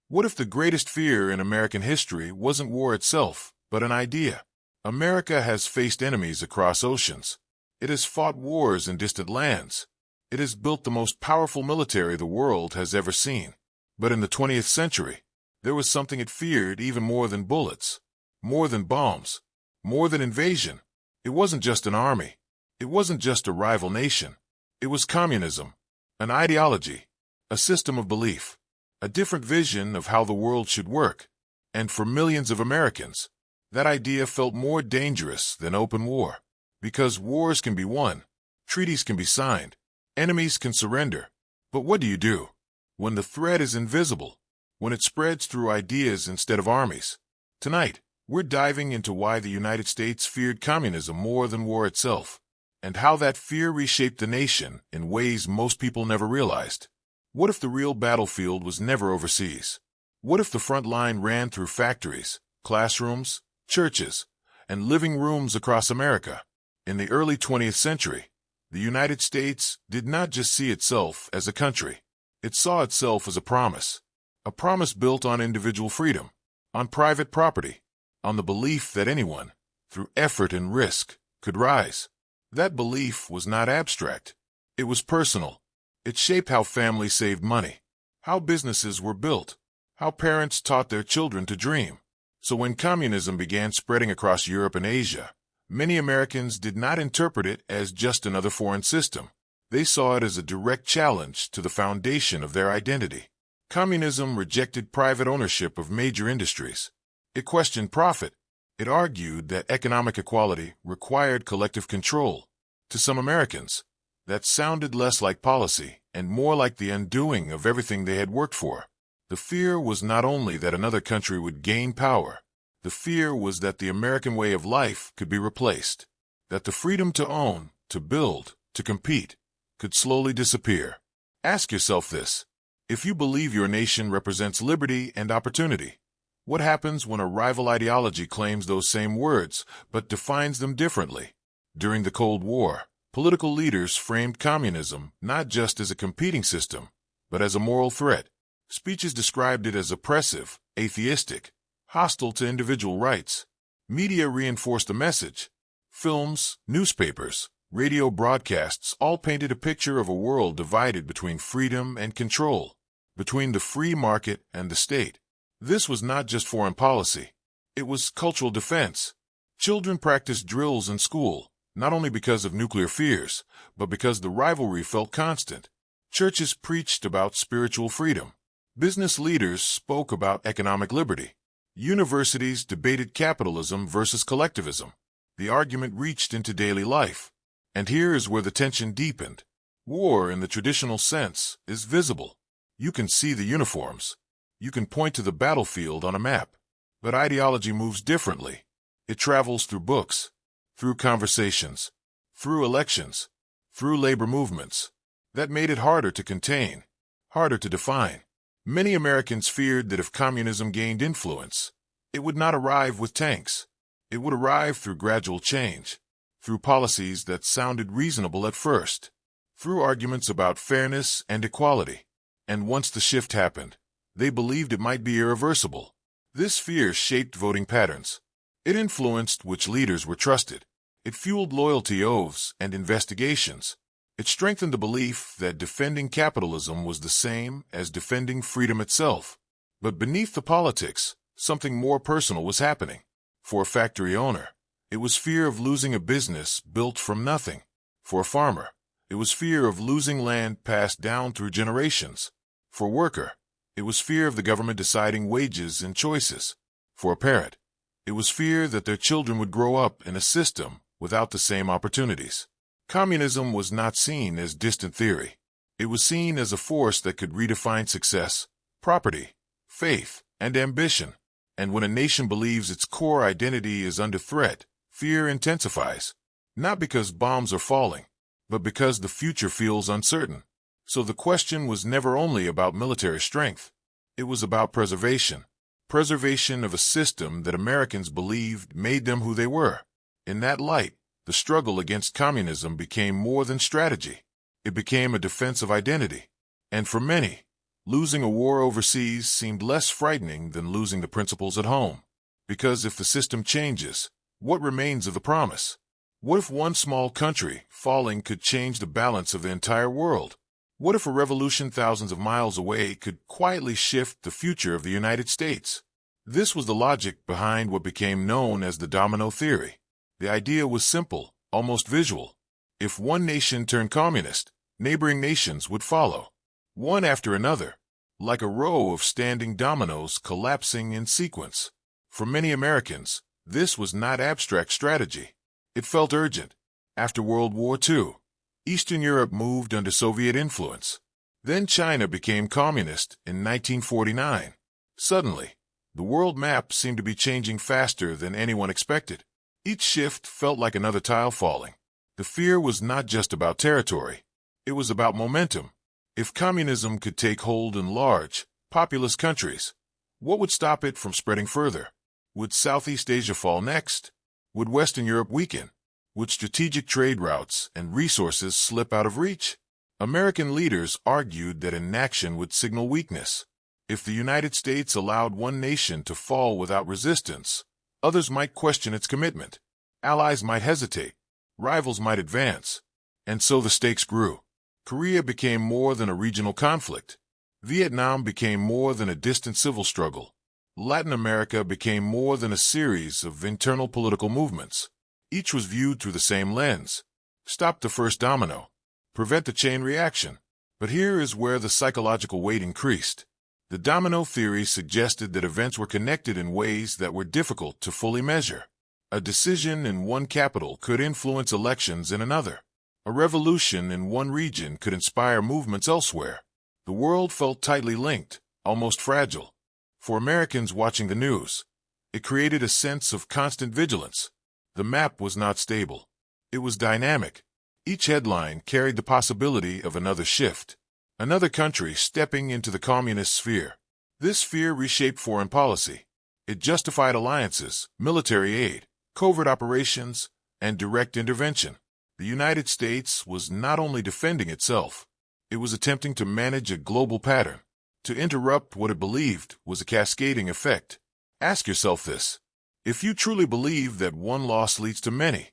What if the greatest fear in American history wasn't war itself, but an idea? America has faced enemies across oceans. It has fought wars in distant lands. It has built the most powerful military the world has ever seen. But in the 20th century, there was something it feared even more than bullets, more than bombs, more than invasion. It wasn't just an army. It wasn't just a rival nation. It was communism, an ideology, a system of belief, a different vision of how the world should work. And for millions of Americans, that idea felt more dangerous than open war. Because wars can be won, treaties can be signed, enemies can surrender. But what do you do when the threat is invisible, when it spreads through ideas instead of armies? Tonight, we're diving into why the United States feared communism more than war itself, and how that fear reshaped the nation in ways most people never realized. What if the real battlefield was never overseas? What if the front line ran through factories, classrooms, churches, and living rooms across America? In the early 20th century, the United States did not just see itself as a country. It saw itself as a promise built on individual freedom, on private property, on the belief that anyone, through effort and risk, could rise. That belief was not abstract. It was personal. It shaped how families saved money, how businesses were built, how parents taught their children to dream. So when communism began spreading across Europe and Asia, many Americans did not interpret it as just another foreign system. They saw it as a direct challenge to the foundation of their identity. Communism rejected private ownership of major industries. It questioned profit. It argued that economic equality required collective control. To some Americans, that sounded less like policy and more like the undoing of everything they had worked for. The fear was not only that another country would gain power. The fear was that the American way of life could be replaced, that the freedom to own, to build, to compete, could slowly disappear. Ask yourself this. If you believe your nation represents liberty and opportunity, what happens when a rival ideology claims those same words but defines them differently? During the Cold War, political leaders framed communism not just as a competing system, but as a moral threat. Speeches described it as oppressive, atheistic, hostile to individual rights. Media reinforced the message. Films, newspapers, radio broadcasts all painted a picture of a world divided between freedom and control, between the free market and the state. This was not just foreign policy. It was cultural defense. Children practiced drills in school, not only because of nuclear fears, but because the rivalry felt constant. Churches preached about spiritual freedom. Business leaders spoke about economic liberty. Universities debated capitalism versus collectivism. The argument reached into daily life. And here is where the tension deepened. War, in the traditional sense, is visible. You can see the uniforms. You can point to the battlefield on a map. But ideology moves differently. It travels through books, through conversations, through elections, through labor movements. That made it harder to contain, harder to define. Many Americans feared that if communism gained influence, it would not arrive with tanks. It would arrive through gradual change, through policies that sounded reasonable at first, through arguments about fairness and equality. And once the shift happened, they believed it might be irreversible. This fear shaped voting patterns. It influenced which leaders were trusted. It fueled loyalty oaths and investigations. It strengthened the belief that defending capitalism was the same as defending freedom itself. But beneath the politics, something more personal was happening. For a factory owner, it was fear of losing a business built from nothing. For a farmer, it was fear of losing land passed down through generations. For a worker, it was fear of the government deciding wages and choices. For a parent, it was fear that their children would grow up in a system without the same opportunities. Communism was not seen as distant theory. It was seen as a force that could redefine success, property, faith, and ambition. And when a nation believes its core identity is under threat, fear intensifies. Not because bombs are falling, but because the future feels uncertain. So the question was never only about military strength. It was about preservation. Preservation of a system that Americans believed made them who they were. In that light, the struggle against communism became more than strategy. It became a defense of identity. And for many, Losing a war overseas seemed less frightening than losing the principles at home. Because if the system changes, what remains of the promise? What if one small country falling could change the balance of the entire world? What if a revolution thousands of miles away could quietly shift the future of the United States? This was the logic behind what became known as the domino theory. The idea was simple, almost visual. If one nation turned communist, neighboring nations would follow, one after another, like a row of standing dominoes collapsing in sequence. For many Americans, this was not abstract strategy. It felt urgent. After World War II, Eastern Europe moved under Soviet influence. Then China became communist in 1949. Suddenly, the world map seemed to be changing faster than anyone expected. Each shift felt like another tile falling. The fear was not just about territory. It was about momentum. If communism could take hold in large, populous countries, what would stop it from spreading further? Would Southeast Asia fall next? Would Western Europe weaken? Would strategic trade routes and resources slip out of reach? American leaders argued that inaction would signal weakness. If the United States allowed one nation to fall without resistance, others might question its commitment. Allies might hesitate. Rivals might advance. And so the stakes grew. Korea became more than a regional conflict. Vietnam became more than a distant civil struggle. Latin America became more than a series of internal political movements. Each was viewed through the same lens. Stop the first domino. Prevent the chain reaction. But here is where the psychological weight increased. The domino theory suggested that events were connected in ways that were difficult to fully measure. A decision in one capital could influence elections in another. A revolution in one region could inspire movements elsewhere. The world felt tightly linked, almost fragile. For Americans watching the news, it created a sense of constant vigilance. The map was not stable. It was dynamic. Each headline carried the possibility of another shift, another country stepping into the communist sphere. This fear reshaped foreign policy. It justified alliances, military aid, covert operations, and direct intervention. The United States was not only defending itself, it was attempting to manage a global pattern, to interrupt what it believed was a cascading effect. Ask yourself this. If you truly believe that one loss leads to many,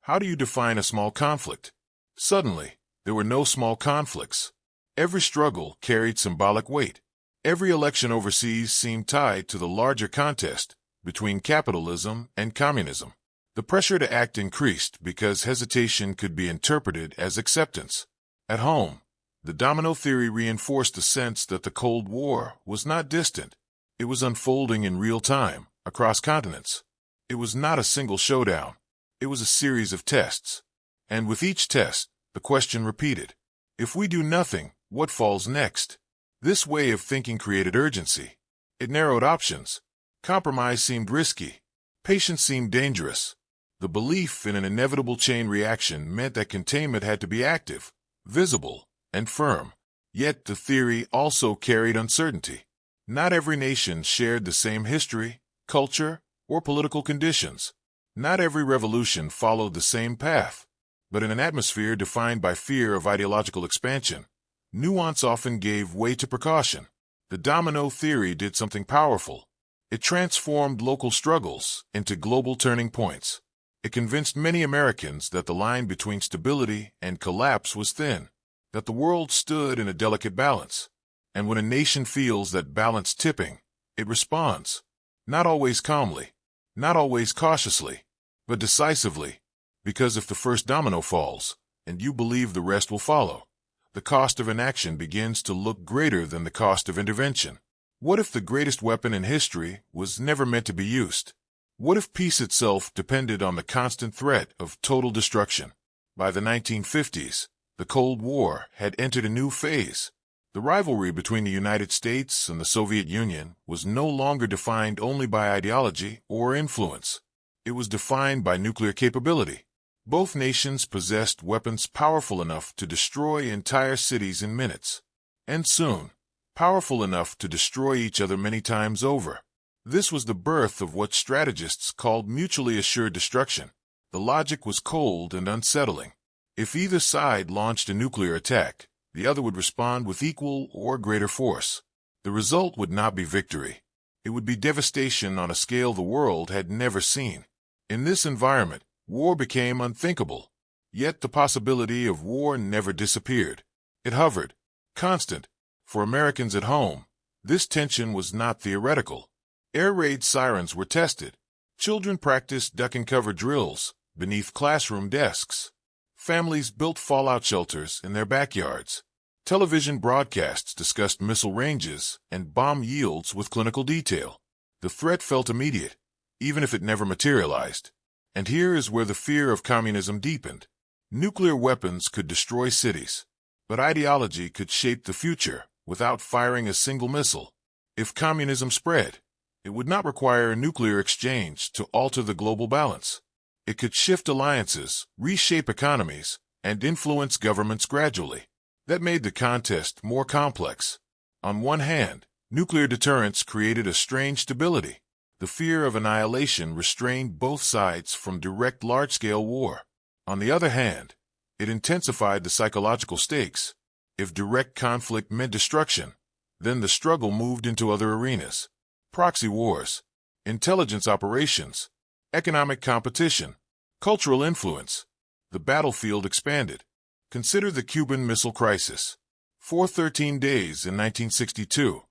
how do you define a small conflict? Suddenly, there were no small conflicts. Every struggle carried symbolic weight. Every election overseas seemed tied to the larger contest between capitalism and communism. The pressure to act increased because hesitation could be interpreted as acceptance. At home, the domino theory reinforced the sense that the Cold War was not distant. It was unfolding in real time, across continents. It was not a single showdown. It was a series of tests. And with each test, the question repeated. If we do nothing, what falls next? This way of thinking created urgency. It narrowed options. Compromise seemed risky. Patience seemed dangerous. The belief in an inevitable chain reaction meant that containment had to be active, visible, and firm. Yet the theory also carried uncertainty. Not every nation shared the same history, culture, or political conditions. Not every revolution followed the same path. But in an atmosphere defined by fear of ideological expansion, nuance often gave way to precaution. The domino theory did something powerful. It transformed local struggles into global turning points. It convinced many Americans that the line between stability and collapse was thin, that the world stood in a delicate balance. And when a nation feels that balance tipping, it responds. Not always calmly, not always cautiously, but decisively. Because if the first domino falls, and you believe the rest will follow, the cost of inaction begins to look greater than the cost of intervention. What if the greatest weapon in history was never meant to be used? What if peace itself depended on the constant threat of total destruction? By the 1950s, the Cold War had entered a new phase. The rivalry between the United States and the Soviet Union was no longer defined only by ideology or influence. It was defined by nuclear capability. Both nations possessed weapons powerful enough to destroy entire cities in minutes, and soon, powerful enough to destroy each other many times over. This was the birth of what strategists called mutually assured destruction. The logic was cold and unsettling. If either side launched a nuclear attack, The other would respond with equal or greater force. The result would not be victory. It would be devastation on a scale the world had never seen. In this environment, war became unthinkable. Yet the possibility of war never disappeared. It hovered, constant. For Americans at home, this tension was not theoretical. Air raid sirens were tested. Children practiced duck-and-cover drills beneath classroom desks. Families built fallout shelters in their backyards. Television broadcasts discussed missile ranges and bomb yields with clinical detail. The threat felt immediate, even if it never materialized. And here is where the fear of communism deepened. Nuclear weapons could destroy cities, but ideology could shape the future without firing a single missile. If communism spread, it would not require a nuclear exchange to alter the global balance. It could shift alliances, reshape economies, and influence governments gradually. That made the contest more complex. On one hand, nuclear deterrence created a strange stability. The fear of annihilation restrained both sides from direct large-scale war. On the other hand, it intensified the psychological stakes. If direct conflict meant destruction, then the struggle moved into other arenas. Proxy wars, intelligence operations, economic competition, cultural influence. The battlefield expanded. Consider the Cuban Missile Crisis. For 13 days in 1962,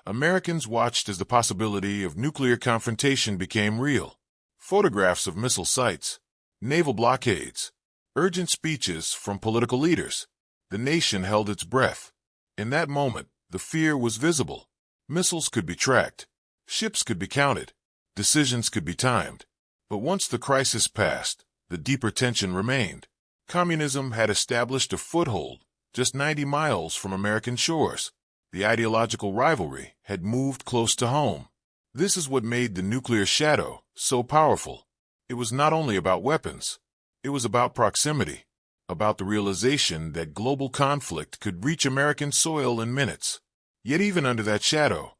Americans watched as the possibility of nuclear confrontation became real. Photographs of missile sites, naval blockades, urgent speeches from political leaders. The nation held its breath. In that moment, the fear was visible. Missiles could be tracked. Ships could be counted. Decisions could be timed. But once the crisis passed, the deeper tension remained. Communism had established a foothold just 90 miles from American shores. The ideological rivalry had moved close to home. This is what made the nuclear shadow so powerful. It was not only about weapons. It was about proximity, about the realization that global conflict could reach American soil in minutes. Yet even under that shadow,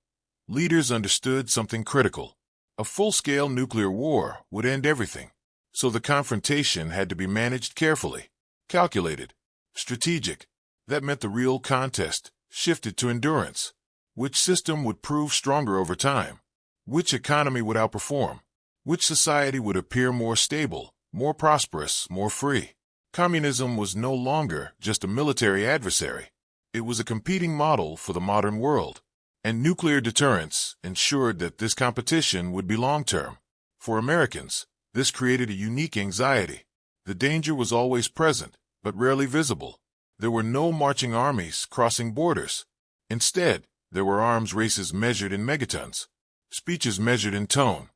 leaders understood something critical. A full-scale nuclear war would end everything. So the confrontation had to be managed carefully, calculated, strategic. That meant the real contest shifted to endurance. Which system would prove stronger over time? Which economy would outperform? Which society would appear more stable, more prosperous, more free? Communism was no longer just a military adversary. It was a competing model for the modern world. And nuclear deterrence ensured that this competition would be long-term. For Americans, this created a unique anxiety. The danger was always present, but rarely visible. There were no marching armies crossing borders. Instead, there were arms races measured in megatons, speeches measured in tone,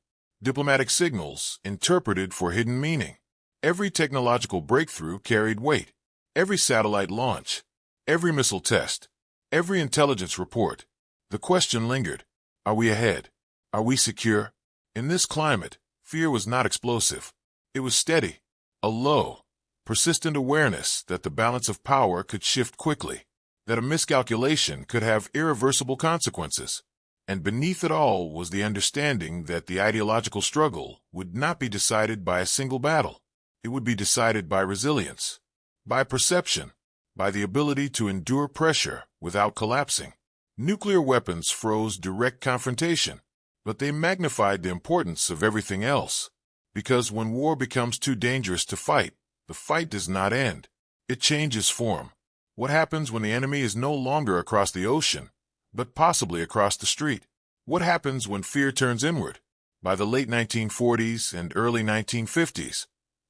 diplomatic signals interpreted for hidden meaning. Every technological breakthrough carried weight. Every satellite launch, every missile test, every intelligence report. The question lingered. Are we ahead? Are we secure? In this climate, fear was not explosive. It was steady, a low, persistent awareness that the balance of power could shift quickly, that a miscalculation could have irreversible consequences. And beneath it all was the understanding that the ideological struggle would not be decided by a single battle. It would be decided by resilience, by perception, by the ability to endure pressure without collapsing. Nuclear weapons froze direct confrontation, but they magnified the importance of everything else. Because when war becomes too dangerous to fight, the fight does not end. It changes form. What happens when the enemy is no longer across the ocean, but possibly across the street? What happens when fear turns inward? By the late 1940s and early 1950s,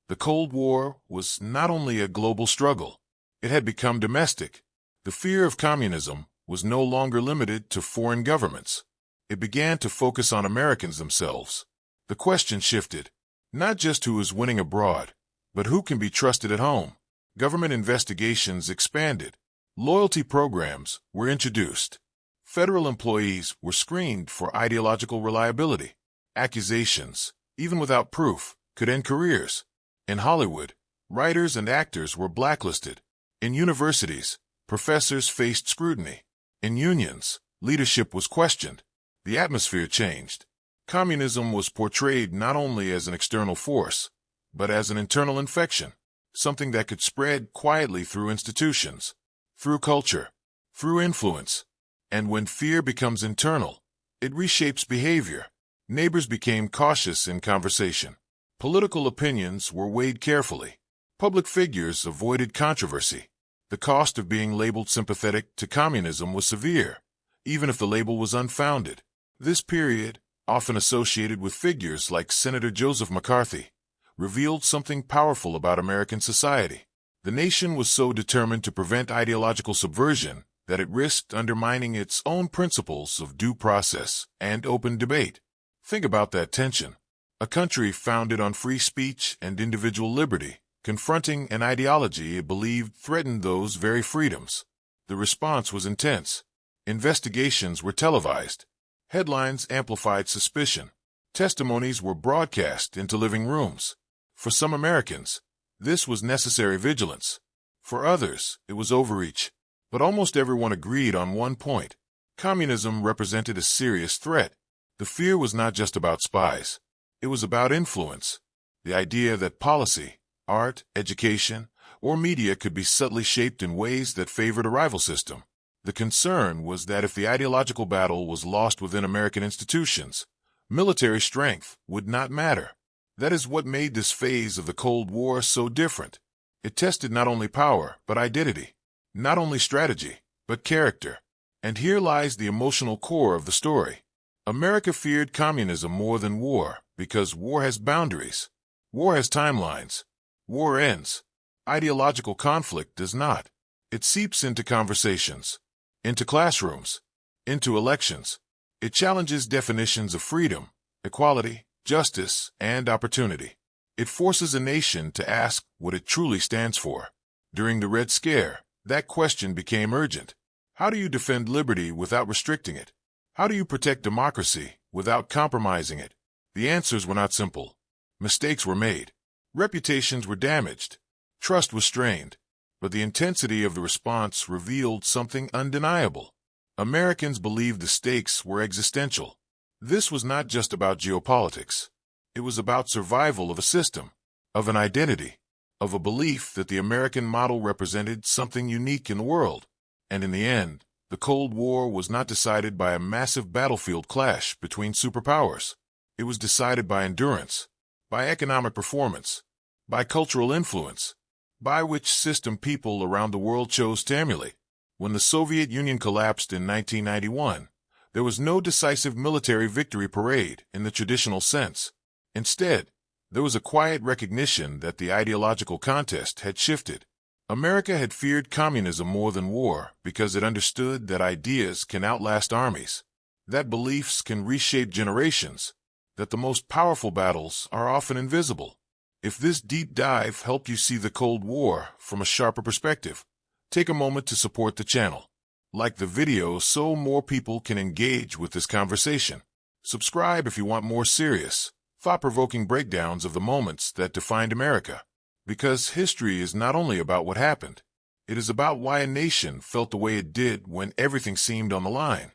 the Cold War was not only a global struggle, it had become domestic. The fear of communism was no longer limited to foreign governments. It began to focus on Americans themselves. The question shifted, not just who is winning abroad, but who can be trusted at home. Government investigations expanded. Loyalty programs were introduced. Federal employees were screened for ideological reliability. Accusations, even without proof, could end careers. In Hollywood, writers and actors were blacklisted. In universities, professors faced scrutiny. In unions, leadership was questioned. The atmosphere changed. Communism was portrayed not only as an external force, but as an internal infection, something that could spread quietly through institutions. through culture, through influence. And when fear becomes internal, it reshapes behavior. Neighbors became cautious in conversation. Political opinions were weighed carefully. Public figures avoided controversy. The cost of being labeled sympathetic to communism was severe, even if the label was unfounded. This period, often associated with figures like Senator Joseph McCarthy, revealed something powerful about American society. The nation was so determined to prevent ideological subversion that it risked undermining its own principles of due process and open debate. Think about that tension. A country founded on free speech and individual liberty, confronting an ideology it believed threatened those very freedoms. The response was intense. Investigations were televised. Headlines amplified suspicion. Testimonies were broadcast into living rooms. For some Americans, this was necessary vigilance. For others, it was overreach. But almost everyone agreed on one point. Communism represented a serious threat. The fear was not just about spies. It was about influence. The idea that policy, art, education, or media could be subtly shaped in ways that favored a rival system. The concern was that if the ideological battle was lost within American institutions, military strength would not matter. That is what made this phase of the Cold War so different. It tested not only power, but identity. Not only strategy, but character. And here lies the emotional core of the story. America feared communism more than war because war has boundaries. War has timelines. War ends. Ideological conflict does not. It seeps into conversations, into classrooms, into elections. It challenges definitions of freedom, equality, justice, and opportunity. It forces a nation to ask what it truly stands for. During the Red Scare, that question became urgent. How do you defend liberty without restricting it? How do you protect democracy without compromising it? The answers were not simple. Mistakes were made. Reputations were damaged. Trust was strained. But the intensity of the response revealed something undeniable. Americans believed the stakes were existential. This was not just about geopolitics. It was about survival of a system, of an identity, of a belief that the American model represented something unique in the world. And in the end, the Cold War was not decided by a massive battlefield clash between superpowers. It was decided by endurance, by economic performance, by cultural influence, by which system people around the world chose to emulate. When the Soviet Union collapsed in 1991, there was no decisive military victory parade in the traditional sense. Instead, there was a quiet recognition that the ideological contest had shifted. America had feared communism more than war because it understood that ideas can outlast armies, that beliefs can reshape generations, that the most powerful battles are often invisible. If this deep dive helped you see the Cold War from a sharper perspective, take a moment to support the channel. Like the video so more people can engage with this conversation. Subscribe if you want more serious, thought-provoking breakdowns of the moments that defined America. Because history is not only about what happened, it is about why a nation felt the way it did when everything seemed on the line.